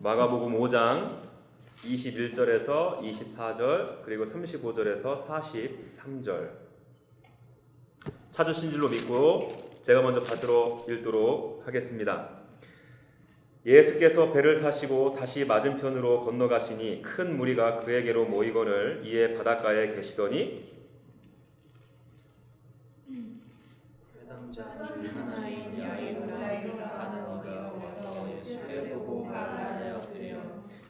마가복음 5장 21절에서 24절 그리고 35절에서 43절 찾으신 줄로 믿고 제가 먼저 받들어 읽도록 하겠습니다. 예수께서 배를 타시고 다시 맞은편으로 건너가시니 큰 무리가 그에게로 모이거늘 이에 바닷가에 계시더니 회당자 중 하나인 야이로가 가는 이가 와서 예수께 보고 말하여 드려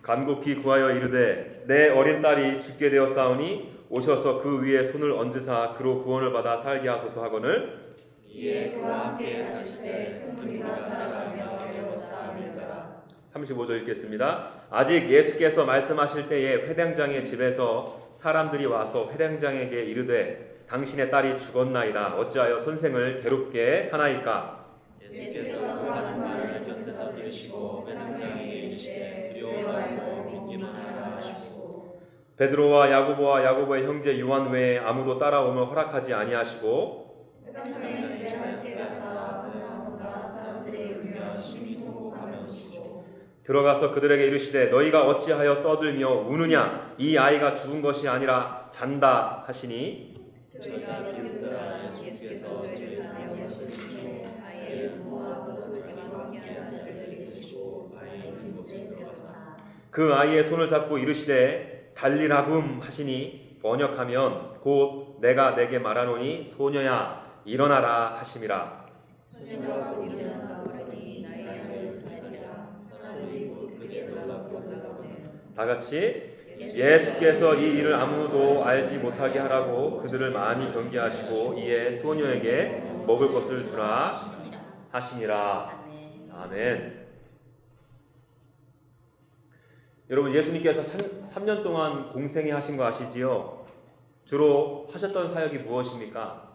간곡히 구하여 이르되 내 어린 딸이 죽게 되었사오니 오셔서 그 위에 손을 얹으사 그로 구원을 받아 살게 하소서 하거늘 이에 그와 함께 하실세 큰 무리가 따라가며 배웠사옵니더라. 35절 읽겠습니다. 아직 예수께서 말씀하실 때에 회당장의 집에서 사람들이 와서 회당장에게 이르되 당신의 딸이 죽었나이다. 어찌하여 선생을 괴롭게 하나이까? 예수께서 그 하는 말을 곁에서 들으시고 회당장에게 이르시되 두려워하고 믿기만 하라 하시고 베드로와 야고보와 야고보의 형제 요한 외에 아무도 따라오면 허락하지 아니하시고 회당장의 집에 함께 가서 그나무가 사람들의 울며 심히 통곡하며 오시고 들어가서 그들에게 이르시되 너희가 어찌하여 떠들며 우느냐? 이 아이가 죽은 것이 아니라 잔다 하시니 저희가 비웃더라. 예수께서 저희를 하나여 주시고 아이의 부모와 또 저희와 함께한 자들을 이끄시고 아이는 곳에 들어가사 그 아이의 손을 잡고 이르시되 달리라굼 하시니 번역하면 곧 내가 내게 말하노니 소녀야 일어나라 하심이라. 소녀가 곧 일어나서 보니 나의 아이를 살리라. 사람들이 곧 그게 놀랍고 놀라거늘 다 같이 예수께서 이 일을 아무도 알지 못하게 하라고 그들을 많이 경계하시고 이에 소녀에게 먹을 것을 주라 하시니라. 아멘. 여러분 예수님께서 3년 동안 공생애 하신 거 아시지요? 주로 하셨던 사역이 무엇입니까?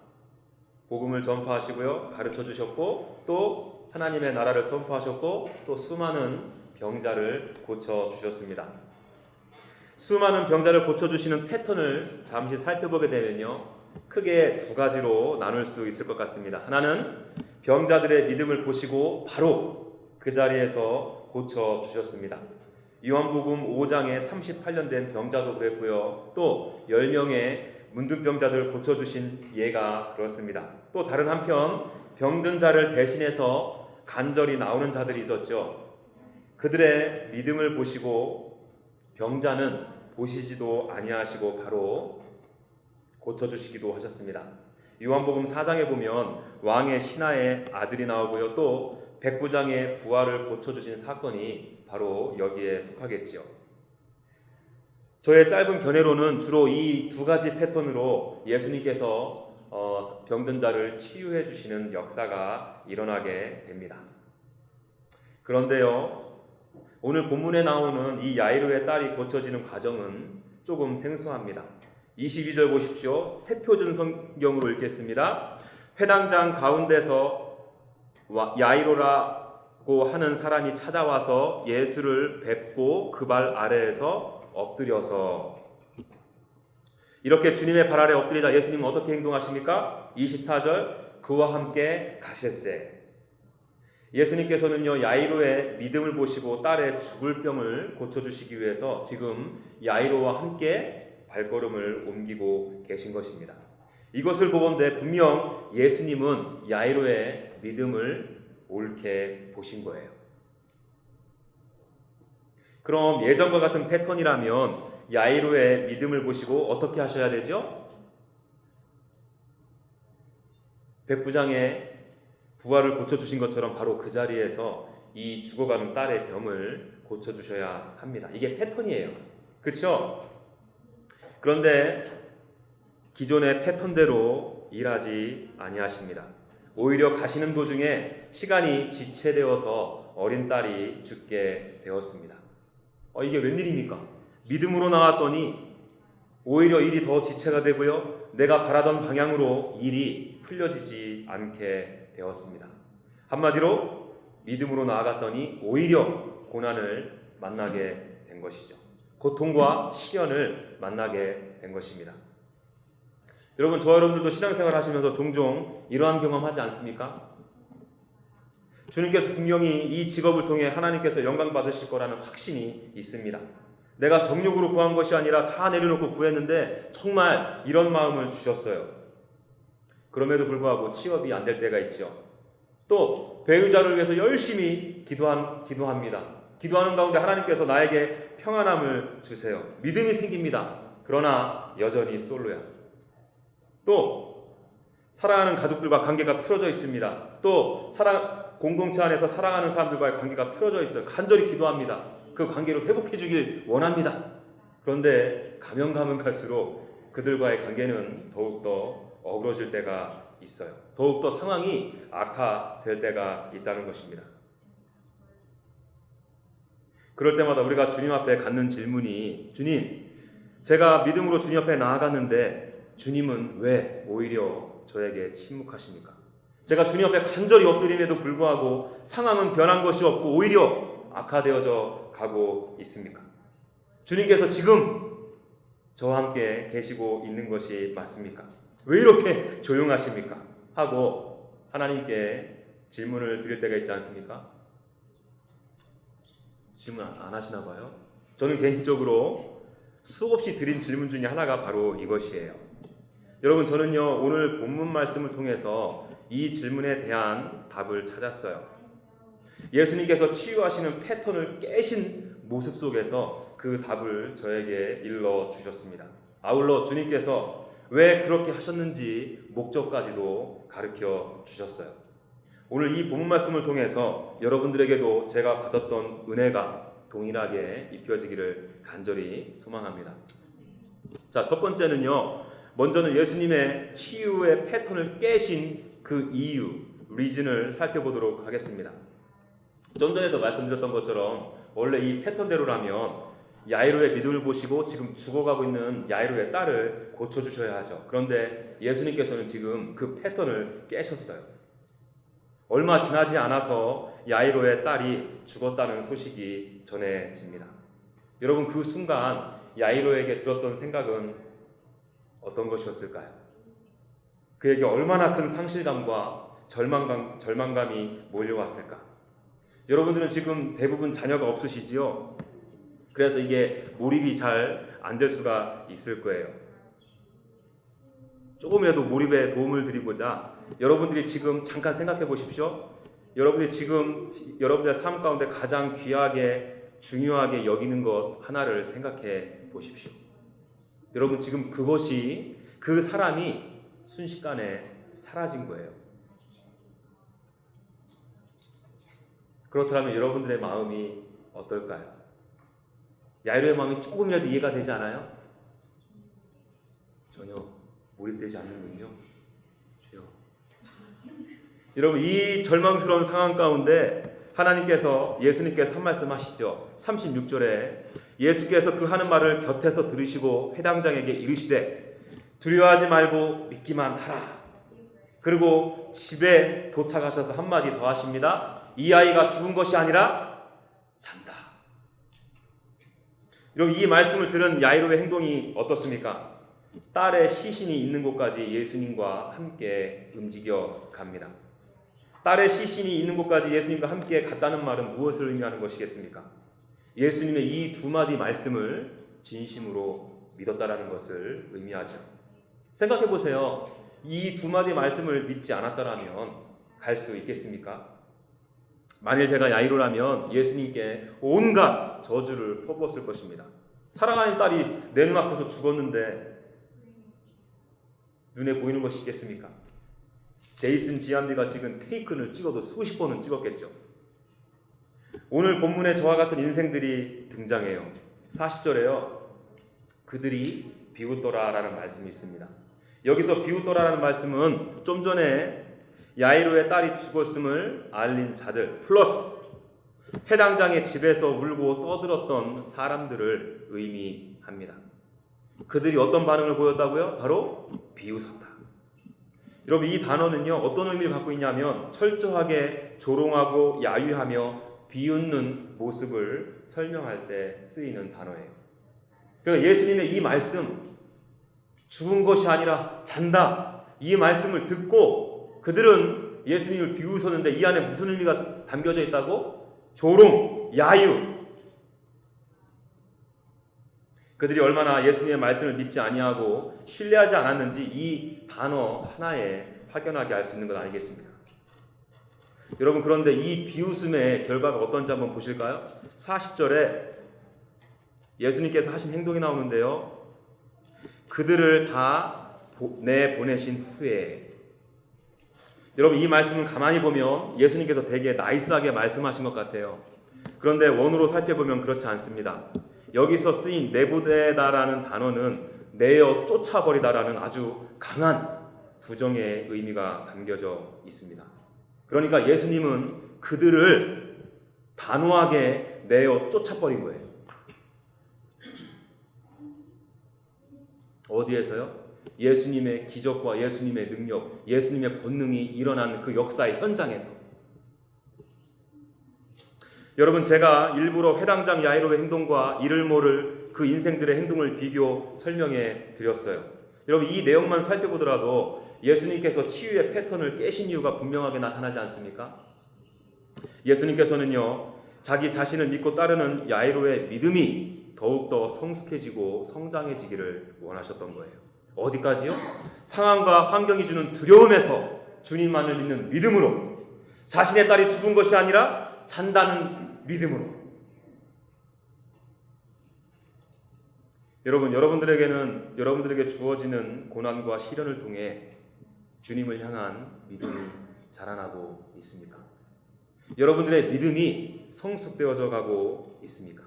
복음을 전파하시고요, 가르쳐 주셨고 또 하나님의 나라를 선포하셨고 또 수많은 병자를 고쳐 주셨습니다. 수많은 병자를 고쳐주시는 패턴을 잠시 살펴보게 되면요, 크게 두 가지로 나눌 수 있을 것 같습니다. 하나는 병자들의 믿음을 보시고 바로 그 자리에서 고쳐주셨습니다. 요한복음 5장에 38년 된 병자도 그랬고요, 또 10명의 문둥병자들을 고쳐주신 예가 그렇습니다. 또 다른 한편 병든 자를 대신해서 간절히 나오는 자들이 있었죠. 그들의 믿음을 보시고 병자는 보시지도 아니하시고 바로 고쳐주시기도 하셨습니다. 요한복음 4장에 보면 왕의 신하의 아들이 나오고요, 또 백부장의 부하를 고쳐주신 사건이 바로 여기에 속하겠지요. 저의 짧은 견해로는 주로 이 두 가지 패턴으로 예수님께서 병든 자를 치유해 주시는 역사가 일어나게 됩니다. 그런데요, 오늘 본문에 나오는 이 야이로의 딸이 고쳐지는 과정은 조금 생소합니다. 22절 보십시오. 새 표준 성경으로 읽겠습니다. 회당장 가운데서 야이로라고 하는 사람이 찾아와서 예수를 뵙고 그 발 아래에서 엎드려서, 이렇게 주님의 발 아래 엎드리자 예수님은 어떻게 행동하십니까? 24절 그와 함께 가실세. 예수님께서는요, 야이로의 믿음을 보시고 딸의 죽을 병을 고쳐주시기 위해서 지금 야이로와 함께 발걸음을 옮기고 계신 것입니다. 이것을 보건대 분명 예수님은 야이로의 믿음을 옳게 보신 거예요. 그럼 예전과 같은 패턴이라면 야이로의 믿음을 보시고 어떻게 하셔야 되죠? 백부장의 부하를 고쳐주신 것처럼 바로 그 자리에서 이 죽어가는 딸의 병을 고쳐주셔야 합니다. 이게 패턴이에요. 그렇죠? 그런데 기존의 패턴대로 일하지 아니하십니다. 오히려 가시는 도중에 시간이 지체되어서 어린 딸이 죽게 되었습니다. 이게 웬일입니까? 믿음으로 나왔더니 오히려 일이 더 지체가 되고요, 내가 바라던 방향으로 일이 풀려지지 않게 되었습니다. 한마디로 믿음으로 나아갔더니 오히려 고난을 만나게 된 것이죠. 고통과 시련을 만나게 된 것입니다. 여러분, 저와 여러분들도 신앙생활 하시면서 종종 이러한 경험 하지 않습니까? 주님께서 분명히 이 직업을 통해 하나님께서 영광 받으실 거라는 확신이 있습니다. 내가 정욕으로 구한 것이 아니라 다 내려놓고 구했는데 정말 이런 마음을 주셨어요. 그럼에도 불구하고 취업이 안 될 때가 있죠. 또 배우자를 위해서 열심히 기도합니다. 기도하는 가운데 하나님께서 나에게 평안함을 주세요. 믿음이 생깁니다. 그러나 여전히 솔로야. 또 사랑하는 가족들과 관계가 틀어져 있습니다. 또 공동체 안에서 사랑하는 사람들과의 관계가 틀어져 있어요. 간절히 기도합니다. 그 관계를 회복해 주길 원합니다. 그런데 가면 갈수록 그들과의 관계는 더욱더 어그러질 때가 있어요. 더욱더 상황이 악화될 때가 있다는 것입니다. 그럴 때마다 우리가 주님 앞에 갖는 질문이, 주님, 제가 믿음으로 주님 앞에 나아갔는데 주님은 왜 오히려 저에게 침묵하십니까? 제가 주님 앞에 간절히 엎드림에도 불구하고 상황은 변한 것이 없고 오히려 악화되어져 가고 있습니까? 주님께서 지금 저와 함께 계시고 있는 것이 맞습니까? 왜 이렇게 조용하십니까? 하고 하나님께 질문을 드릴 때가 있지 않습니까? 질문 안 하시나 봐요. 저는 개인적으로 수없이 드린 질문 중에 하나가 바로 이것이에요. 여러분, 저는요 오늘 본문 말씀을 통해서 이 질문에 대한 답을 찾았어요. 예수님께서 치유하시는 패턴을 깨신 모습 속에서 그 답을 저에게 일러 주셨습니다. 아울러 주님께서 왜 그렇게 하셨는지 목적까지도 가르쳐 주셨어요. 오늘 이 본문 말씀을 통해서 여러분들에게도 제가 받았던 은혜가 동일하게 입혀지기를 간절히 소망합니다. 자, 첫 번째는요, 먼저는 예수님의 치유의 패턴을 깨신 그 이유, 리즌을 살펴보도록 하겠습니다. 좀 전에도 말씀드렸던 것처럼 원래 이 패턴대로라면 야이로의 믿음을 보시고 지금 죽어가고 있는 야이로의 딸을 고쳐주셔야 하죠. 그런데 예수님께서는 지금 그 패턴을 깨셨어요. 얼마 지나지 않아서 야이로의 딸이 죽었다는 소식이 전해집니다. 여러분, 그 순간 야이로에게 들었던 생각은 어떤 것이었을까요? 그에게 얼마나 큰 상실감과 절망감이 몰려왔을까? 여러분들은 지금 대부분 자녀가 없으시지요? 그래서 이게 몰입이 잘 안 될 수가 있을 거예요. 조금이라도 몰입에 도움을 드리고자 여러분들이 지금 잠깐 생각해 보십시오. 여러분들이 지금 여러분들의 삶 가운데 가장 귀하게 중요하게 여기는 것 하나를 생각해 보십시오. 여러분, 지금 그것이, 그 사람이 순식간에 사라진 거예요. 그렇다면 여러분들의 마음이 어떨까요? 야이로의 마음이 조금이라도 이해가 되지 않아요? 전혀 몰입되지 않는군요. 주여. 여러분, 이 절망스러운 상황 가운데 하나님께서, 예수님께서 한 말씀 하시죠. 36절에 예수께서 그 하는 말을 곁에서 들으시고 회당장에게 이르시되 두려워하지 말고 믿기만 하라. 그리고 집에 도착하셔서 한마디 더 하십니다. 이 아이가 죽은 것이 아니라 잔다. 여러분, 이 말씀을 들은 야이로의 행동이 어떻습니까? 딸의 시신이 있는 곳까지 예수님과 함께 움직여 갑니다. 딸의 시신이 있는 곳까지 예수님과 함께 갔다는 말은 무엇을 의미하는 것이겠습니까? 예수님의 이 두 마디 말씀을 진심으로 믿었다라는 것을 의미하죠. 생각해 보세요. 이 두 마디 말씀을 믿지 않았다라면 갈 수 있겠습니까? 만일 제가 야이로라면 예수님께 온갖 저주를 퍼부었을 것입니다. 사랑하는 딸이 내 눈앞에서 죽었는데 눈에 보이는 것이 있겠습니까? 제이슨 지안비가 찍은 테이큰을 찍어도 수십 번은 찍었겠죠. 오늘 본문에 저와 같은 인생들이 등장해요. 40절에요. 그들이 비웃더라라는 말씀이 있습니다. 여기서 비웃더라라는 말씀은 좀 전에 야이로의 딸이 죽었음을 알린 자들 플러스 회당장의 집에서 울고 떠들었던 사람들을 의미합니다. 그들이 어떤 반응을 보였다고요? 바로 비웃었다. 여러분, 이 단어는요 어떤 의미를 갖고 있냐면 철저하게 조롱하고 야유하며 비웃는 모습을 설명할 때 쓰이는 단어예요. 그러니까 예수님의 이 말씀, 죽은 것이 아니라 잔다, 이 말씀을 듣고 그들은 예수님을 비웃었는데 이 안에 무슨 의미가 담겨져 있다고? 조롱, 야유. 그들이 얼마나 예수님의 말씀을 믿지 아니하고 신뢰하지 않았는지 이 단어 하나에 확연하게 알 수 있는 것 아니겠습니까? 여러분, 그런데 이 비웃음의 결과가 어떤지 한번 보실까요? 40절에 예수님께서 하신 행동이 나오는데요. 그들을 다 내보내신 후에, 여러분, 이 말씀을 가만히 보면 예수님께서 되게 나이스하게 말씀하신 것 같아요. 그런데 원어로 살펴보면 그렇지 않습니다. 여기서 쓰인 내보내다라는 단어는 내어 쫓아버리다라는 아주 강한 부정의 의미가 담겨져 있습니다. 그러니까 예수님은 그들을 단호하게 내어 쫓아버린 거예요. 어디에서요? 예수님의 기적과 예수님의 능력, 예수님의 권능이 일어난 그 역사의 현장에서. 여러분, 제가 일부러 회당장 야이로의 행동과 이를 모를 그 인생들의 행동을 비교 설명해 드렸어요. 여러분, 이 내용만 살펴보더라도 예수님께서 치유의 패턴을 깨신 이유가 분명하게 나타나지 않습니까? 예수님께서는요, 자기 자신을 믿고 따르는 야이로의 믿음이 더욱더 성숙해지고 성장해지기를 원하셨던 거예요. 어디까지요? 상황과 환경이 주는 두려움에서 주님만을 믿는 믿음으로, 자신의 딸이 죽은 것이 아니라 잔다는 믿음으로. 여러분, 여러분들에게 주어지는 고난과 시련을 통해 주님을 향한 믿음이 자라나고 있습니까? 여러분들의 믿음이 성숙되어져 가고 있습니까?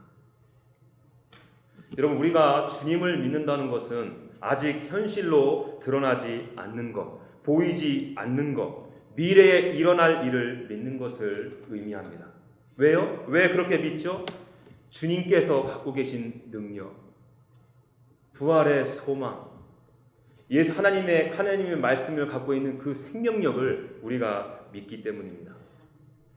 여러분, 우리가 주님을 믿는다는 것은 아직 현실로 드러나지 않는 것, 보이지 않는 것, 미래에 일어날 일을 믿는 것을 의미합니다. 왜요? 왜 그렇게 믿죠? 주님께서 갖고 계신 능력, 부활의 소망, 하나님의 말씀을 갖고 있는 그 생명력을 우리가 믿기 때문입니다.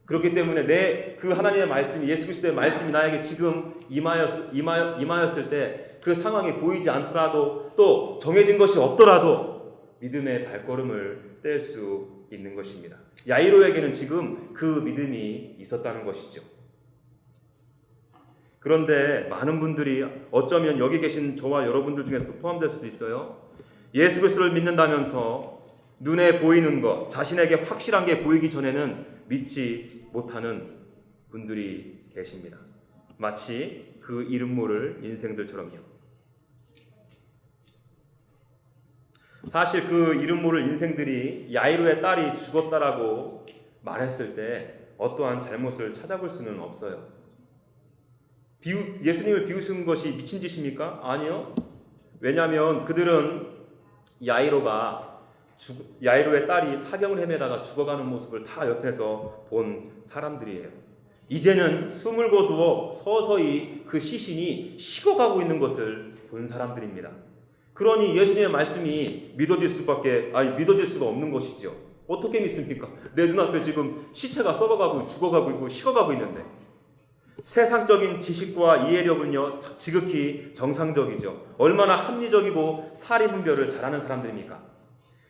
그렇기 때문에 그 하나님의 말씀이, 예수 그리스도의 말씀이 나에게 지금 임하였을 때 그 상황이 보이지 않더라도, 또 정해진 것이 없더라도 믿음의 발걸음을 뗄 수 있는 것입니다. 야이로에게는 지금 그 믿음이 있었다는 것이죠. 그런데 많은 분들이, 어쩌면 여기 계신 저와 여러분들 중에서도 포함될 수도 있어요. 예수 그리스도를 믿는다면서 눈에 보이는 것, 자신에게 확실한 게 보이기 전에는 믿지 못하는 분들이 계십니다. 마치 그 이름 모를 인생들처럼요. 사실 그 이름 모를 인생들이 야이로의 딸이 죽었다라고 말했을 때 어떠한 잘못을 찾아볼 수는 없어요. 예수님을 비웃은 것이 미친 짓입니까? 아니요. 왜냐하면 그들은 야이로의 딸이 사경을 헤매다가 죽어가는 모습을 다 옆에서 본 사람들이에요. 이제는 숨을 거두어 서서히 그 시신이 식어가고 있는 것을 본 사람들입니다. 그러니 예수님의 말씀이 믿어질 수가 없는 것이죠. 어떻게 믿습니까? 내 눈앞에 지금 시체가 썩어가고 죽어가고 있고 식어가고 있는데. 세상적인 지식과 이해력은요, 지극히 정상적이죠. 얼마나 합리적이고 사리분별을 잘하는 사람들입니까?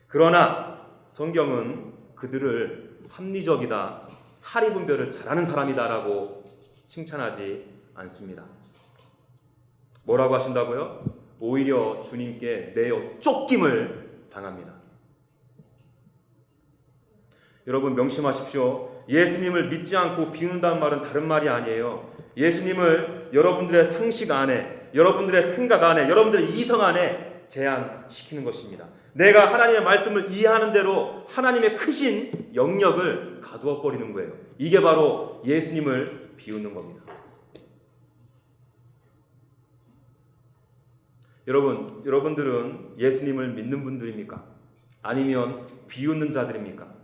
그러나 성경은 그들을 합리적이다, 사리분별을 잘하는 사람이다라고 칭찬하지 않습니다. 뭐라고 하신다고요? 오히려 주님께 내어 쫓김을 당합니다. 여러분, 명심하십시오. 예수님을 믿지 않고 비운다는 말은 다른 말이 아니에요. 예수님을 여러분들의 상식 안에, 여러분들의 생각 안에, 여러분들의 이성 안에 제한시키는 것입니다. 내가 하나님의 말씀을 이해하는 대로 하나님의 크신 영역을 가두어 버리는 거예요. 이게 바로 예수님을 비우는 겁니다. 여러분들은 예수님을 믿는 분들입니까? 아니면 비웃는 자들입니까?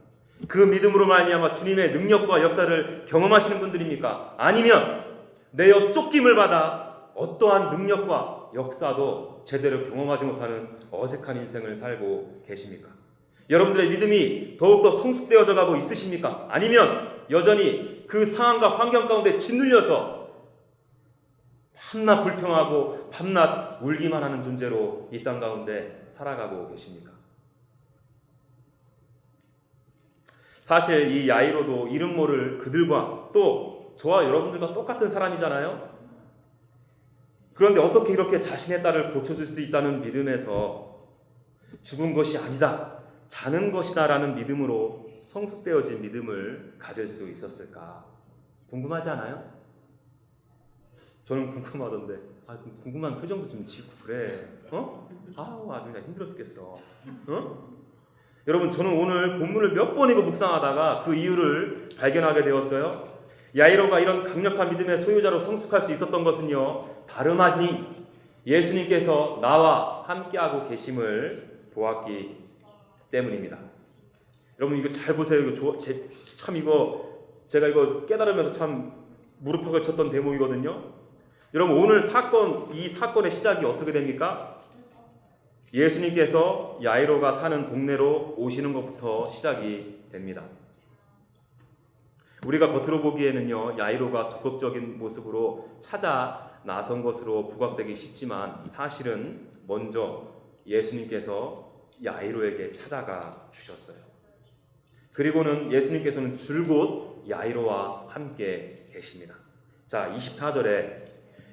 그 믿음으로 말미암아 주님의 능력과 역사를 경험하시는 분들입니까? 아니면 내어 쫓김을 받아 어떠한 능력과 역사도 제대로 경험하지 못하는 어색한 인생을 살고 계십니까? 여러분들의 믿음이 더욱더 성숙되어져 가고 있으십니까? 아니면 여전히 그 상황과 환경 가운데 짓눌려서 밤낮 불평하고 밤낮 울기만 하는 존재로 이 땅 가운데 살아가고 계십니까? 사실 이 야이로도 이름 모를 그들과 또 저와 여러분들과 똑같은 사람이잖아요. 그런데 어떻게 이렇게 자신의 딸을 고쳐줄 수 있다는 믿음에서 죽은 것이 아니다, 자는 것이다 라는 믿음으로 성숙되어진 믿음을 가질 수 있었을까? 궁금하지 않아요? 저는 궁금하던데. 궁금한 표정도 좀 짓고 그래. 아주 그냥 힘들어 죽겠어. 여러분, 저는 오늘 본문을 몇 번이고 묵상하다가 그 이유를 발견하게 되었어요. 야이로가 이런 강력한 믿음의 소유자로 성숙할 수 있었던 것은요, 다름 아니 예수님께서 나와 함께하고 계심을 보았기 때문입니다. 여러분, 이거 잘 보세요. 이거 제가 이거 깨달으면서 참 무릎팍을 쳤던 대목이거든요. 여러분, 오늘 이 사건의 시작이 어떻게 됩니까? 예수님께서 야이로가 사는 동네로 오시는 것부터 시작이 됩니다. 우리가 겉으로 보기에는요, 야이로가 적극적인 모습으로 찾아 나선 것으로 부각되기 쉽지만 사실은 먼저 예수님께서 야이로에게 찾아가 주셨어요. 그리고는 예수님께서는 줄곧 야이로와 함께 계십니다. 자, 24절에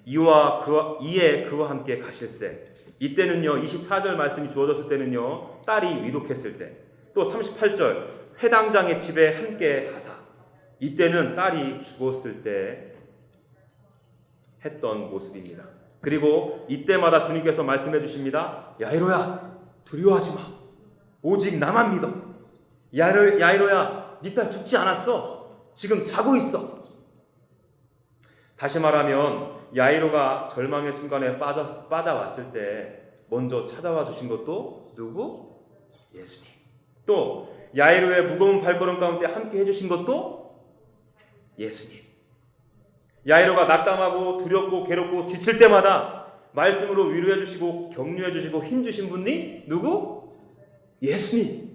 이에 그와 함께 가실새. 이때는요, 24절 말씀이 주어졌을 때는요, 딸이 위독했을 때, 또 38절 회당장의 집에 함께 가사, 이때는 딸이 죽었을 때 했던 모습입니다. 그리고 이때마다 주님께서 말씀해 주십니다. 야이로야, 두려워하지 마. 오직 나만 믿어. 야이로야, 네 딸 죽지 않았어. 지금 자고 있어. 다시 말하면 야이로가 절망의 순간에 빠져왔을 때 먼저 찾아와 주신 것도 누구? 예수님. 또 야이로의 무거운 발걸음 가운데 함께 해주신 것도 예수님. 야이로가 낙담하고 두렵고 괴롭고 지칠 때마다 말씀으로 위로해 주시고 격려해 주시고 힘 주신 분이 누구? 예수님.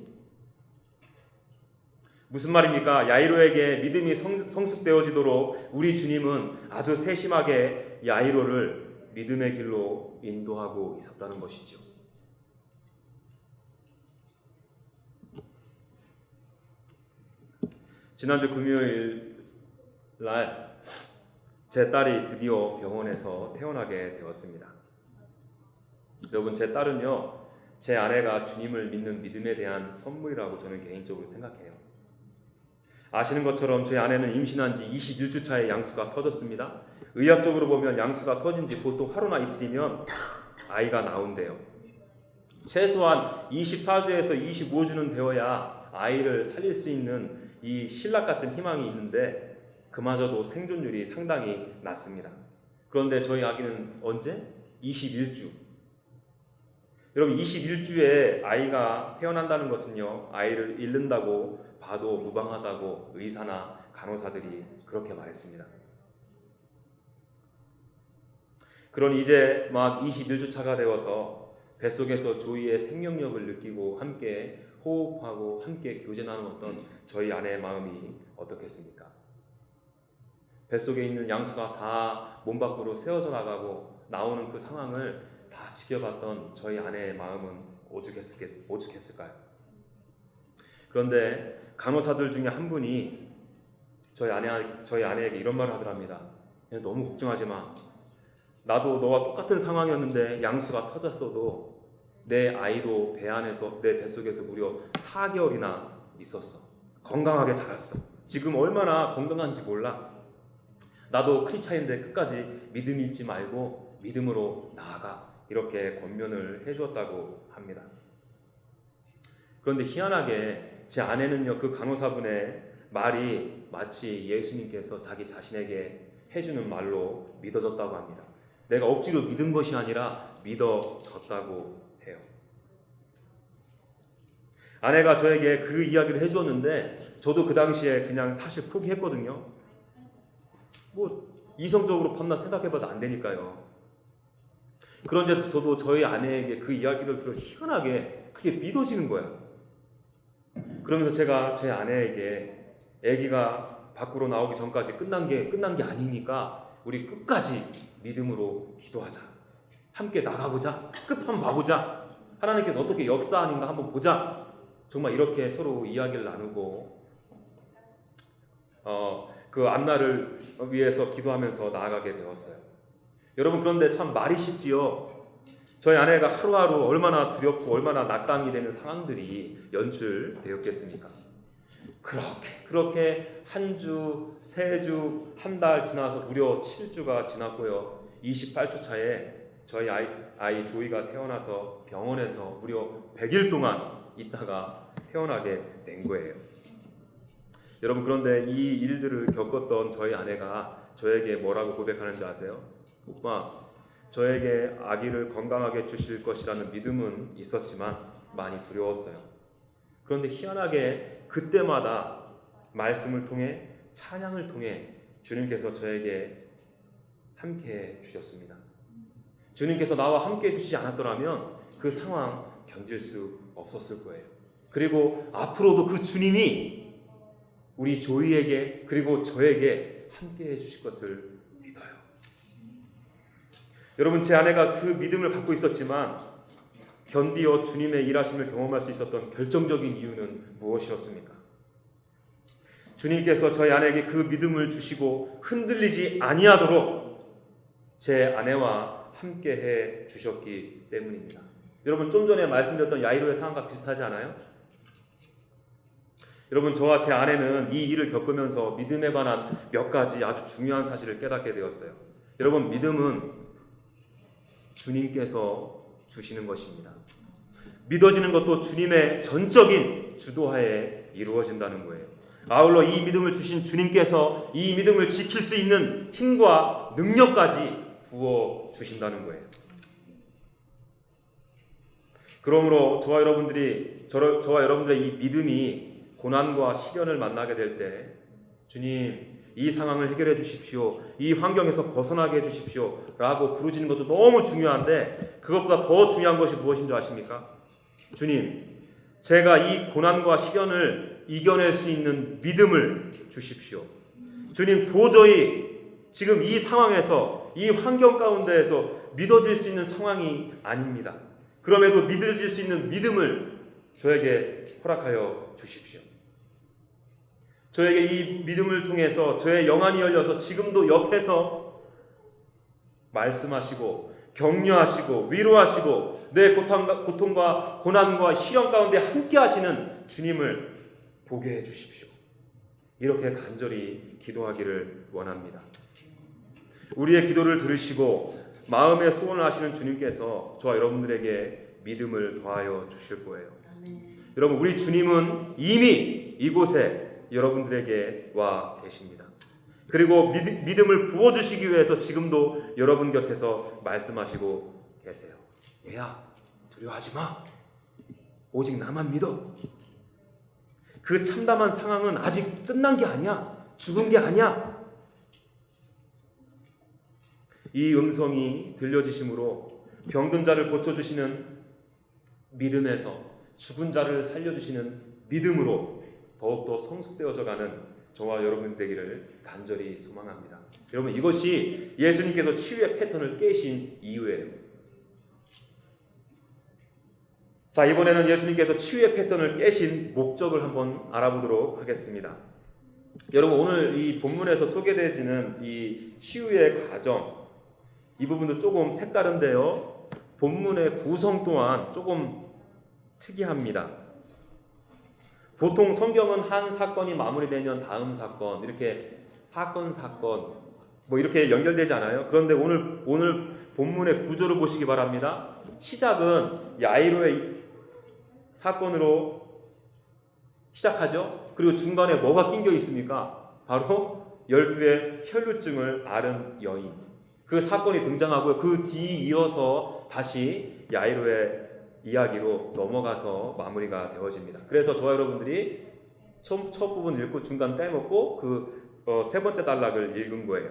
무슨 말입니까? 야이로에게 믿음이 성숙되어지도록 우리 주님은 아주 세심하게 야이로를 믿음의 길로 인도하고 있었다는 것이죠. 지난주 금요일 날 제 딸이 드디어 병원에서 태어나게 되었습니다. 여러분, 제 딸은요, 제 아내가 주님을 믿는 믿음에 대한 선물이라고 저는 개인적으로 생각해요. 아시는 것처럼 저희 아내는 임신한 지 21주 차에 양수가 터졌습니다. 의학적으로 보면 양수가 터진 지 보통 하루나 이틀이면 아이가 나온대요. 최소한 24주에서 25주는 되어야 아이를 살릴 수 있는 이 신락 같은 희망이 있는데 그마저도 생존율이 상당히 낮습니다. 그런데 저희 아기는 언제? 21주. 여러분, 21주에 아이가 태어난다는 것은요, 아이를 잃는다고 봐도 무방하다고 의사나 간호사들이 그렇게 말했습니다. 그러니 이제 막 21주 차가 되어서 뱃속에서 조이의 생명력을 느끼고 함께 호흡하고 함께 교제 나누었던 저희 아내의 마음이 어떻겠습니까? 뱃속에 있는 양수가 다 몸 밖으로 새어져 나가고 나오는 그 상황을 다 지켜봤던 저희 아내의 마음은 오죽했을까요? 그런데 간호사들 중에 한 분이 저희 아내에게 이런 말을 하더랍니다. 너무 걱정하지 마. 나도 너와 똑같은 상황이었는데 양수가 터졌어도 내 아이도 배 안에서 내 뱃속에서 무려 4개월이나 있었어. 건강하게 자랐어. 지금 얼마나 건강한지 몰라. 나도 크리스찬인데 끝까지 믿음 잃지 말고 믿음으로 나아가. 이렇게 권면을 해주었다고 합니다. 그런데 희한하게 제 아내는요, 그 간호사분의 말이 마치 예수님께서 자기 자신에게 해주는 말로 믿어졌다고 합니다. 내가 억지로 믿은 것이 아니라 믿어졌다고 해요. 아내가 저에게 그 이야기를 해주었는데 저도 그 당시에 그냥 사실 포기했거든요. 이성적으로 밤낮 생각해봐도 안 되니까요. 그런데 저도 저희 아내에게 그 이야기를 들어 희한하게 그게 믿어지는 거야. 그러면서 제가 제 아내에게 아기가 밖으로 나오기 전까지 끝난 게 아니니까 우리 끝까지 믿음으로 기도하자. 함께 나가보자. 끝 한번 봐보자. 하나님께서 어떻게 역사하는가 한번 보자. 정말 이렇게 서로 이야기를 나누고 그 앞날을 위해서 기도하면서 나아가게 되었어요. 여러분, 그런데 참 말이 쉽지요. 저희 아내가 하루하루 얼마나 두렵고 얼마나 낙담이 되는 상황들이 연출되었겠습니까? 그렇게 한 주, 세 주, 한 달 지나서 무려 7주가 지났고요. 28주 차에 저희 아이 조이가 태어나서 병원에서 무려 100일 동안 있다가 태어나게 된 거예요. 여러분, 그런데 이 일들을 겪었던 저희 아내가 저에게 뭐라고 고백하는지 아세요? 오빠, 저에게 아기를 건강하게 주실 것이라는 믿음은 있었지만 많이 두려웠어요. 그런데 희한하게 그때마다 말씀을 통해, 찬양을 통해 주님께서 저에게 함께 주셨습니다. 주님께서 나와 함께 해주시지 않았더라면 그 상황 견딜 수 없었을 거예요. 그리고 앞으로도 그 주님이 우리 조이에게 그리고 저에게 함께 해주실 것을 믿어요. 여러분, 제 아내가 그 믿음을 갖고 있었지만 견디어 주님의 일하심을 경험할 수 있었던 결정적인 이유는 무엇이었습니까? 주님께서 저희 아내에게 그 믿음을 주시고 흔들리지 아니하도록 제 아내와 함께해 주셨기 때문입니다. 여러분, 좀 전에 말씀드렸던 야이로의 상황과 비슷하지 않아요? 여러분, 저와 제 아내는 이 일을 겪으면서 믿음에 관한 몇 가지 아주 중요한 사실을 깨닫게 되었어요. 여러분, 믿음은 주님께서 주시는 것입니다. 믿어지는 것도 주님의 전적인 주도하에 이루어진다는 거예요. 아울러 이 믿음을 주신 주님께서 이 믿음을 지킬 수 있는 힘과 능력까지 부어 주신다는 거예요. 그러므로 저와 여러분들의 이 믿음이 고난과 시련을 만나게 될 때, 주님, 이 상황을 해결해 주십시오, 이 환경에서 벗어나게 해 주십시오 라고 부르짖는 것도 너무 중요한데, 그것보다 더 중요한 것이 무엇인 줄 아십니까? 주님, 제가 이 고난과 시련을 이겨낼 수 있는 믿음을 주십시오. 주님, 도저히 지금 이 상황에서, 이 환경 가운데에서 믿어질 수 있는 상황이 아닙니다. 그럼에도 믿어질 수 있는 믿음을 저에게 허락하여 주십시오. 저에게 이 믿음을 통해서 저의 영안이 열려서 지금도 옆에서 말씀하시고 격려하시고 위로하시고 내 고통과 고난과 시련 가운데 함께 하시는 주님을 보게 해 주십시오. 이렇게 간절히 기도하기를 원합니다. 우리의 기도를 들으시고 마음의 소원을 하시는 주님께서 저와 여러분들에게 믿음을 더하여 주실 거예요. 여러분, 우리 주님은 이미 이곳에 여러분들에게 와 계십니다. 그리고 믿음을 부어주시기 위해서 지금도 여러분 곁에서 말씀하시고 계세요. 얘야, 두려워하지 마. 오직 나만 믿어. 그 참담한 상황은 아직 끝난 게 아니야. 죽은 게 아니야. 이 음성이 들려지심으로 병든 자를 고쳐주시는 믿음에서 죽은 자를 살려주시는 믿음으로 더욱더 성숙되어져가는 저와 여러분 되기를 간절히 소망합니다. 여러분, 이것이 예수님께서 치유의 패턴을 깨신 이유예요. 자, 이번에는 예수님께서 치유의 패턴을 깨신 목적을 한번 알아보도록 하겠습니다. 여러분, 오늘 이 본문에서 소개되어지는 이 치유의 과정, 이 부분도 조금 색다른데요, 본문의 구성 또한 조금 특이합니다. 보통 성경은 한 사건이 마무리되면 다음 사건, 이렇게 사건 뭐 이렇게 연결되지 않아요? 그런데 오늘 본문의 구조를 보시기 바랍니다. 시작은 야이로의 사건으로 시작하죠. 그리고 중간에 뭐가 낑겨 있습니까? 바로 12의 혈루증을 앓은 여인, 그 사건이 등장하고요. 그 뒤 이어서 다시 야이로의 이야기로 넘어가서 마무리가 되어집니다. 그래서 저와 여러분들이 첫 부분 읽고 중간 떼먹고 그 세 번째 단락을 읽은 거예요.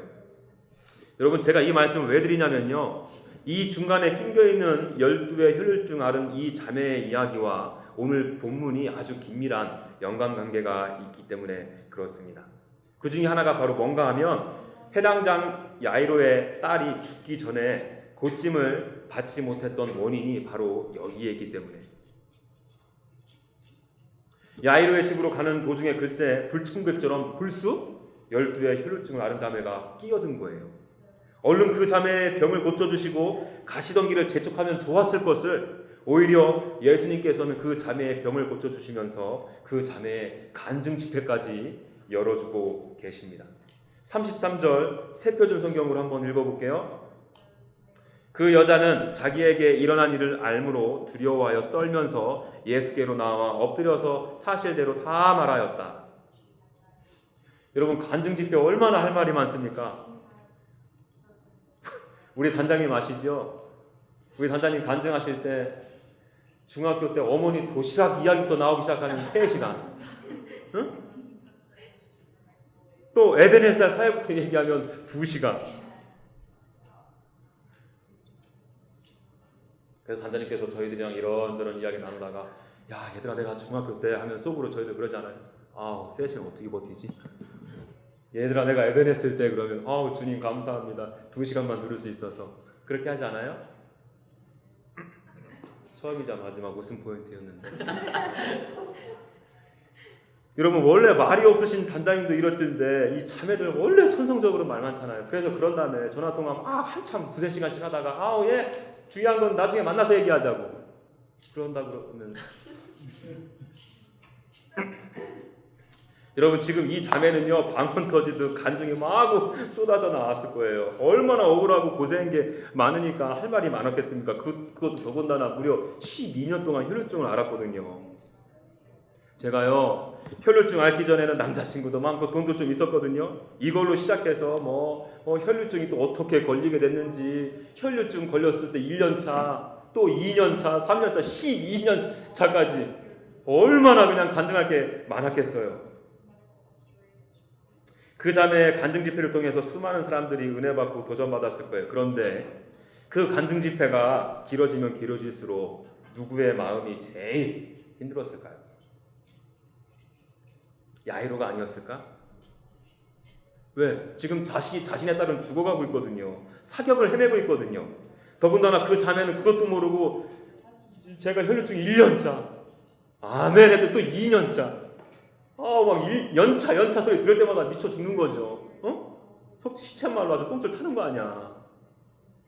여러분, 제가 이 말씀을 왜 드리냐면요, 이 중간에 낑겨있는 12의 혈루증 앓은 이 자매의 이야기와 오늘 본문이 아주 긴밀한 연관관계가 있기 때문에 그렇습니다. 그 중에 하나가 바로 뭔가 하면 해당장 야이로의 딸이 죽기 전에 고침을 받지 못했던 원인이 바로 여기에 있기 때문에, 야이로의 집으로 가는 도중에 글쎄 불청객처럼 불쑥 12의 혈루증을 앓은 자매가 끼어든 거예요. 얼른 그 자매의 병을 고쳐주시고 가시던 길을 재촉하면 좋았을 것을 오히려 예수님께서는 그 자매의 병을 고쳐주시면서 그 자매의 간증 집회까지 열어주고 계십니다. 33절 새표준 성경으로 한번 읽어볼게요. 그 여자는 자기에게 일어난 일을 알므로 두려워하여 떨면서 예수께로 나와 엎드려서 사실대로 다 말하였다. 여러분, 간증 집회 얼마나 할 말이 많습니까? 우리 단장님 아시죠? 우리 단장님 간증하실 때 중학교 때 어머니 도시락 이야기부터 나오기 시작하는 3시간. 응? 또 에베네zer 사회부터 얘기하면 2시간. 그래서 단장님께서 저희들이랑 이런저런 이야기 나누다가 야 얘들아 내가 중학교 때 하면 속으로 저희들 그러잖아요. 아우 3시간 어떻게 버티지? 얘들아 내가 에베네zer 때 그러면 아우 주님 감사합니다. 2시간만 들을 수 있어서. 그렇게 하지 않아요? 처음이자 마지막 웃음 포인트였는데 여러분 원래 말이 없으신 단장님도 이럴 텐데 이 자매들 원래 천성적으로 말 많잖아요. 그래서 그런 다음에 전화 통화하면 한참 2-3시간씩 하다가 아우 예 중요한 건 나중에 만나서 얘기하자고 그런다 그러면 여러분 지금 이 자매는요 방언 터지듯 간증이 마구 쏟아져 나왔을 거예요. 얼마나 억울하고 고생한 게 많으니까 할 말이 많았겠습니까? 그것도 더군다나 무려 12년 동안 혈루증을 앓았거든요. 제가요 혈루증 앓기 전에는 남자친구도 많고 돈도 좀 있었거든요. 이걸로 시작해서 혈루증이 또 어떻게 걸리게 됐는지 혈루증 걸렸을 때 1년차 또 2년차 3년차 12년차까지 얼마나 그냥 간증할 게 많았겠어요. 그 자매의 간증 집회를 통해서 수많은 사람들이 은혜 받고 도전받았을 거예요. 그런데 그 간증 집회가 길어지면 길어질수록 누구의 마음이 제일 힘들었을까요? 야이로가 아니었을까? 왜? 지금 자식이 자신의 딸은 죽어가고 있거든요. 사격을 헤매고 있거든요. 더군다나 그 자매는 그것도 모르고 제가 혈루증 1년차 아멘 했더니 또 2년차 막 연차 소리 들을 때마다 미쳐 죽는 거죠. 시쳇말로 아주 똥줄 타는 거 아니야.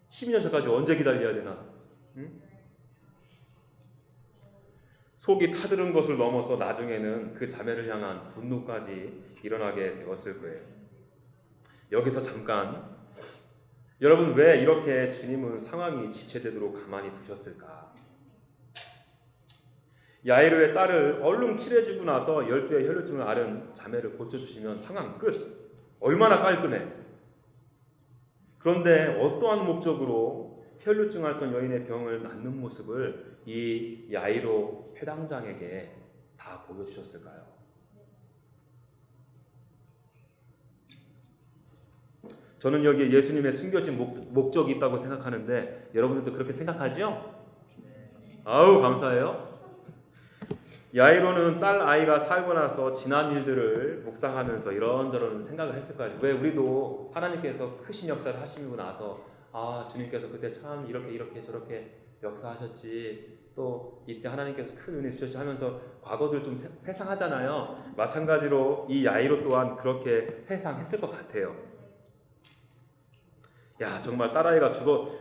12년차까지 언제 기다려야 되나? 응? 속이 타들은 것을 넘어서 나중에는 그 자매를 향한 분노까지 일어나게 되었을 거예요. 여기서 잠깐 여러분 왜 이렇게 주님은 상황이 지체되도록 가만히 두셨을까? 야이로의 딸을 얼른 칠해주고 나서 12의 혈루증을 앓은 자매를 고쳐주시면 상황 끝. 얼마나 깔끔해. 그런데 어떠한 목적으로 혈루증 앓던 여인의 병을 낫는 모습을 이 야이로 회당장에게 다 보여주셨을까요? 저는 여기에 예수님의 숨겨진 목적이 있다고 생각하는데 여러분들도 그렇게 생각하지요? 아우 감사해요. 야이로는 딸 아이가 살고 나서 지난 일들을 묵상하면서 이런저런 생각을 했을 거예요. 왜 우리도 하나님께서 크신 역사를 하시고 나서 주님께서 그때 참 이렇게 저렇게 역사하셨지 또 이때 하나님께서 큰 은혜 주셨지 하면서 과거들 좀 회상하잖아요. 마찬가지로 이 야이로 또한 그렇게 회상했을 것 같아요. 야 정말 딸아이가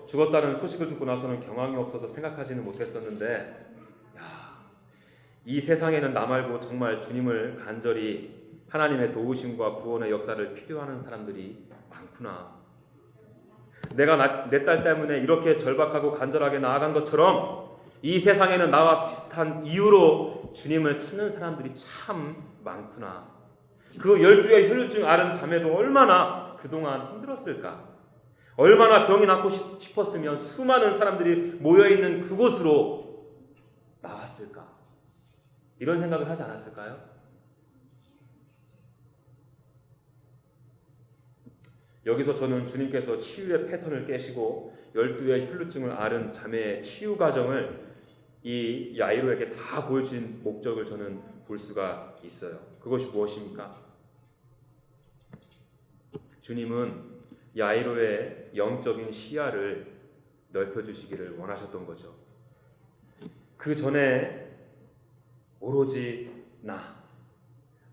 죽었다는 소식을 듣고 나서는 경황이 없어서 생각하지는 못했었는데 이 세상에는 나 말고 정말 주님을 간절히 하나님의 도우심과 구원의 역사를 필요하는 사람들이 많구나. 내가 내 딸 때문에 이렇게 절박하고 간절하게 나아간 것처럼 이 세상에는 나와 비슷한 이유로 주님을 찾는 사람들이 참 많구나. 그 12의 혈루증 앓은 자매도 얼마나 그동안 힘들었을까. 얼마나 병이 낫고 싶었으면 수많은 사람들이 모여있는 그곳으로 나왔을까. 이런 생각을 하지 않았을까요? 여기서 저는 주님께서 치유의 패턴을 깨시고 12의 혈루증을 앓은 자매의 치유 과정을 이 야이로에게 다 보여주신 목적을 저는 볼 수가 있어요. 그것이 무엇입니까? 주님은 야이로의 영적인 시야를 넓혀주시기를 원하셨던 거죠. 그 전에 오로지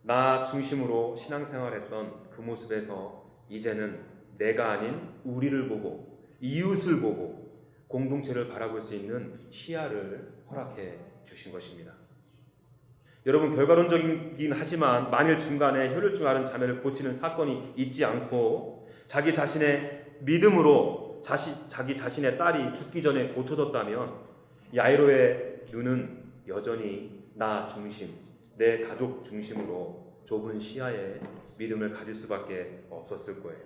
나 중심으로 신앙생활했던 그 모습에서 이제는 내가 아닌 우리를 보고 이웃을 보고 공동체를 바라볼 수 있는 시야를 허락해 주신 것입니다. 여러분, 결과론적이긴 하지만 만일 중간에 혈혈증 앓은 자매를 고치는 사건이 있지 않고 자기 자신의 믿음으로 자기 자신의 딸이 죽기 전에 고쳐졌다면 야이로의 눈은 여전히 나 중심, 내 가족 중심으로 좁은 시야에 믿음을 가질 수밖에 없었을 거예요.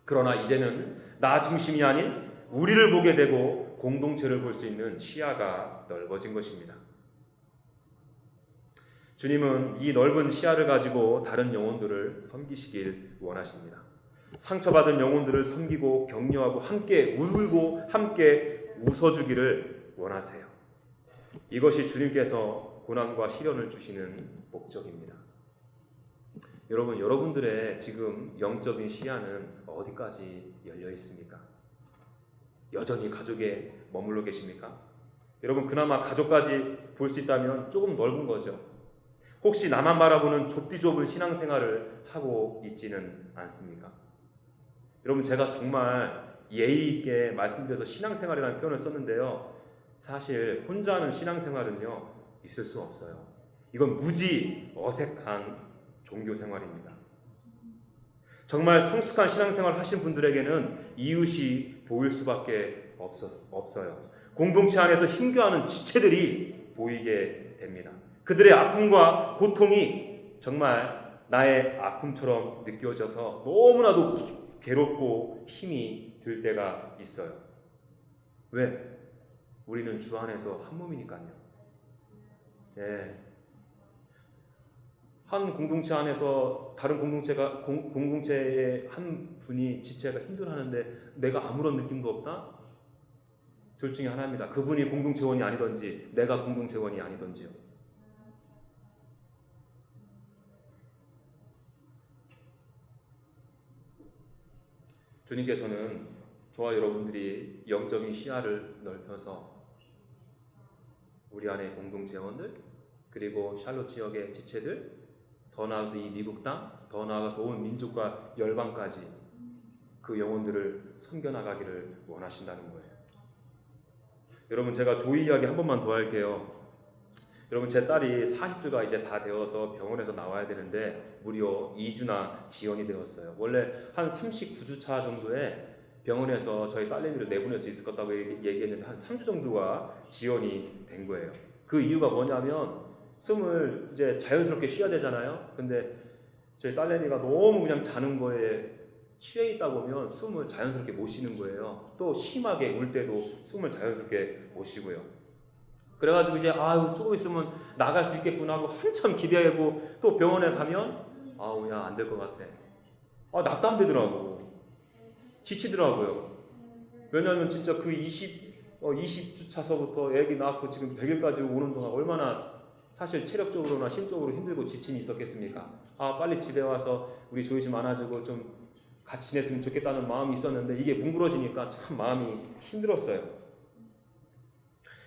그러나 이제는 나 중심이 아닌 우리를 보게 되고 공동체를 볼 수 있는 시야가 넓어진 것입니다. 주님은 이 넓은 시야를 가지고 다른 영혼들을 섬기시길 원하십니다. 상처받은 영혼들을 섬기고 격려하고 함께 울고 함께 웃어주기를 원하세요. 이것이 주님께서 고난과 시련을 주시는 목적입니다. 여러분, 여러분들의 지금 영적인 시야는 어디까지 열려 있습니까? 여전히 가족에 머물러 계십니까? 여러분, 그나마 가족까지 볼 수 있다면 조금 넓은 거죠. 혹시 나만 바라보는 좁디좁은 신앙생활을 하고 있지는 않습니까? 여러분, 제가 정말 예의 있게 말씀드려서 신앙생활이라는 표현을 썼는데요, 사실 혼자 하는 신앙생활은요 있을 수 없어요. 이건 무지 어색한 종교생활입니다. 정말 성숙한 신앙생활을 하신 분들에게는 이웃이 보일 수밖에 없어요. 공동체 안에서 힘겨워하는 지체들이 보이게 됩니다. 그들의 아픔과 고통이 정말 나의 아픔처럼 느껴져서 너무나도 괴롭고 힘이 들 때가 있어요. 왜? 우리는 주 안에서 한 몸이니까요. 예. 한 공동체 안에서 다른 공동체의 한 분이 지체가 힘들어하는데 내가 아무런 느낌도 없다? 둘 중에 하나입니다. 그분이 공동체원이 아니던지 내가 공동체원이 아니던지요. 주님께서는 저와 여러분들이 영적인 시야를 넓혀서 우리 안의 공동체원들, 그리고 샬롯 지역의 지체들, 더 나아가서 이 미국 땅, 더 나아가서 온 민족과 열방까지 그 영혼들을 섬겨나가기를 원하신다는 거예요. 여러분, 제가 조이 이야기 한 번만 더 할게요. 여러분, 제 딸이 40주가 이제 다 되어서 병원에서 나와야 되는데 무려 2주나 지연이 되었어요. 원래 한 39주 차 정도에 병원에서 저희 딸내미를 내보낼 수 있을 거라고 얘기했는데 한 3주 정도가 지연이 된 거예요. 그 이유가 뭐냐면 숨을 이제 자연스럽게 쉬어야 되잖아요. 근데 저희 딸내미가 너무 그냥 자는 거에 취해 있다 보면 숨을 자연스럽게 못 쉬는 거예요. 또 심하게 울 때도 숨을 자연스럽게 못 쉬고요. 그래가지고 이제 조금 있으면 나갈 수 있겠구나 하고 한참 기대하고 또 병원에 가면 그냥 안 될 것 같아. 낙담되더라고. 지치더라고요. 왜냐하면 진짜 그 20주 차서부터 애기 낳고 지금 100일까지 오는 동안 얼마나 사실 체력적으로나 심적으로 힘들고 지침이 있었겠습니까? 빨리 집에 와서 우리 조이 좀 안아주고 좀 같이 지냈으면 좋겠다는 마음이 있었는데 이게 뭉그러지니까 참 마음이 힘들었어요.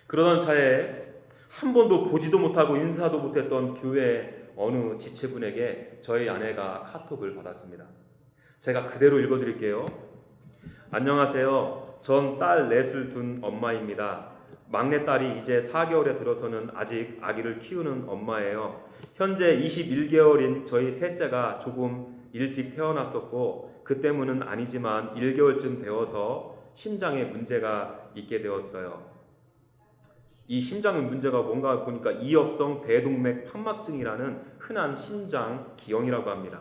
그러던 차에 한 번도 보지도 못하고 인사도 못했던 교회 어느 지체분에게 저희 아내가 카톡을 받았습니다. 제가 그대로 읽어드릴게요. 안녕하세요. 전 딸 넷을 둔 엄마입니다. 막내딸이 이제 4개월에 들어서는 아직 아기를 키우는 엄마예요. 현재 21개월인 저희 셋째가 조금 일찍 태어났었고 그 때문은 아니지만 1개월쯤 되어서 심장에 문제가 있게 되었어요. 이 심장의 문제가 뭔가 보니까 이업성 대동맥 판막증이라는 흔한 심장 기형이라고 합니다.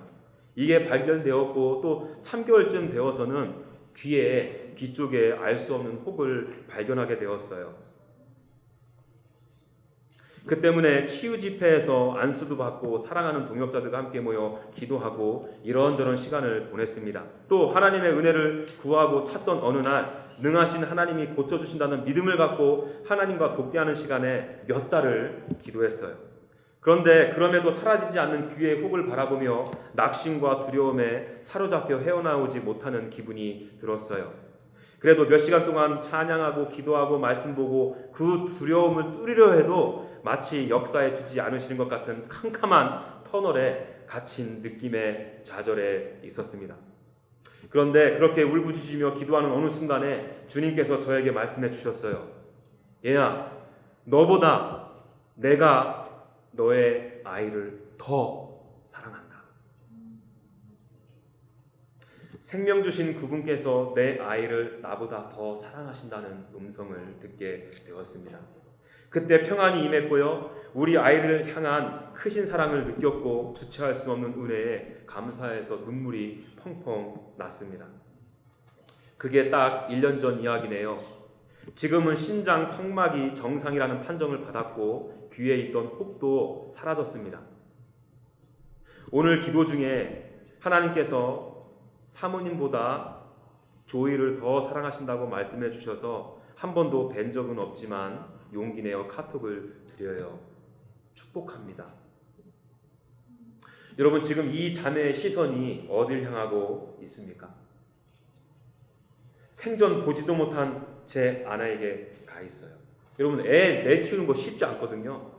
이게 발견되었고 또 3개월쯤 되어서는 귀 쪽에 알 수 없는 혹을 발견하게 되었어요. 그 때문에 치유 집회에서 안수도 받고 사랑하는 동역자들과 함께 모여 기도하고 이런저런 시간을 보냈습니다. 또 하나님의 은혜를 구하고 찾던 어느 날 능하신 하나님이 고쳐주신다는 믿음을 갖고 하나님과 돕게하는 시간에 몇 달을 기도했어요. 그런데 그럼에도 사라지지 않는 귀의 혹을 바라보며 낙심과 두려움에 사로잡혀 헤어나오지 못하는 기분이 들었어요. 그래도 몇 시간 동안 찬양하고 기도하고 말씀 보고 그 두려움을 뚫으려 해도 마치 역사에 두지 않으시는 것 같은 캄캄한 터널에 갇힌 느낌의 좌절에 있었습니다. 그런데 그렇게 울부짖으며 기도하는 어느 순간에 주님께서 저에게 말씀해 주셨어요. 얘야, 너보다 내가 너의 아이를 더 사랑한다. 생명 주신 그분께서 내 아이를 나보다 더 사랑하신다는 음성을 듣게 되었습니다. 그때 평안이 임했고요. 우리 아이를 향한 크신 사랑을 느꼈고 주체할 수 없는 은혜에 감사해서 눈물이 펑펑 났습니다. 그게 딱 1년 전 이야기네요. 지금은 심장 턱막이 정상이라는 판정을 받았고 귀에 있던 혹도 사라졌습니다. 오늘 기도 중에 하나님께서 사모님보다 조이를 더 사랑하신다고 말씀해 주셔서 한 번도 뵌 적은 없지만 용기 내어 카톡을 드려요. 축복합니다. 여러분, 지금 이 자매의 시선이 어딜 향하고 있습니까? 생전 보지도 못한 제 아내에게 가 있어요. 여러분, 애 키우는 거 쉽지 않거든요.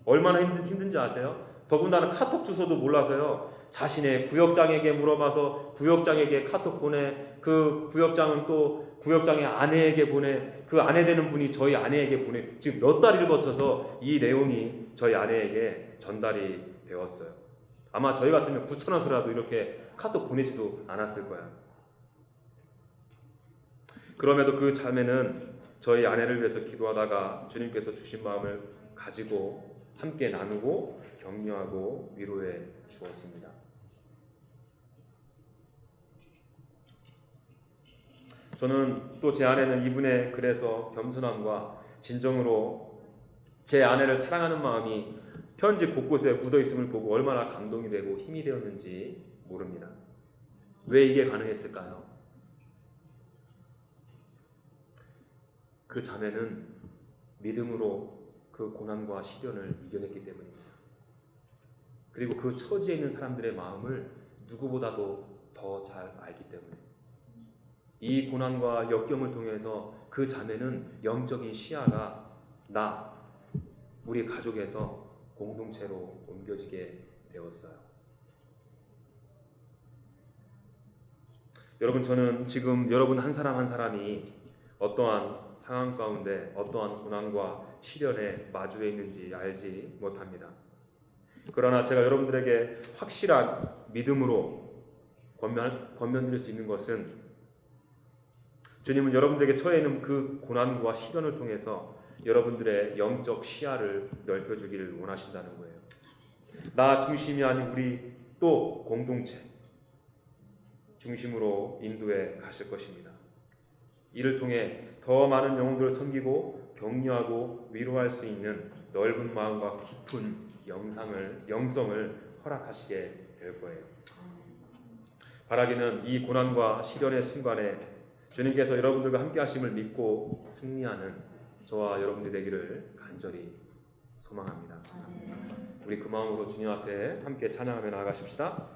얼마나 힘든지 아세요? 더군다나 카톡 주소도 몰라서요. 자신의 구역장에게 물어봐서 구역장에게 카톡 보내, 그 구역장은 또 구역장의 아내에게 보내, 그 아내 되는 분이 저희 아내에게 보내. 지금 몇 달을 거쳐서 이 내용이 저희 아내에게 전달이 되었어요. 아마 저희 같으면 9,000원서라도 이렇게 카톡 보내지도 않았을 거야. 그럼에도 그 자매는 저희 아내를 위해서 기도하다가 주님께서 주신 마음을 가지고 함께 나누고 격려하고 위로해 주었습니다. 저는 또 제 아내는 이분의 글에서 겸손함과 진정으로 제 아내를 사랑하는 마음이 편지 곳곳에 묻어 있음을 보고 얼마나 감동이 되고 힘이 되었는지 모릅니다. 왜 이게 가능했을까요? 그 자매는 믿음으로 그 고난과 시련을 이겨냈기 때문입니다. 그리고 그 처지에 있는 사람들의 마음을 누구보다도 더 잘 알기 때문에 이 고난과 역경을 통해서 그 자매는 영적인 시야가 우리 가족에서 공동체로 옮겨지게 되었어요. 여러분, 저는 지금 여러분 한 사람 한 사람이 어떠한 상황 가운데 어떠한 고난과 시련에 마주해 있는지 알지 못합니다. 그러나 제가 여러분들에게 확실한 믿음으로 권면드릴 수 있는 것은 주님은 여러분들에게 처해 있는 그 고난과 시련을 통해서 여러분들의 영적 시야를 넓혀주기를 원하신다는 거예요. 나 중심이 아닌 우리 또 공동체 중심으로 인도해 가실 것입니다. 이를 통해 더 많은 영혼들을 섬기고 격려하고 위로할 수 있는 넓은 마음과 깊은 영성을 허락하시게 될 거예요. 바라기는 이 고난과 시련의 순간에 주님께서 여러분들과 함께 하심을 믿고 승리하는 저와 여러분들이 되기를 간절히 소망합니다. 우리 그 마음으로 주님 앞에 함께 찬양하며 나아가십시다.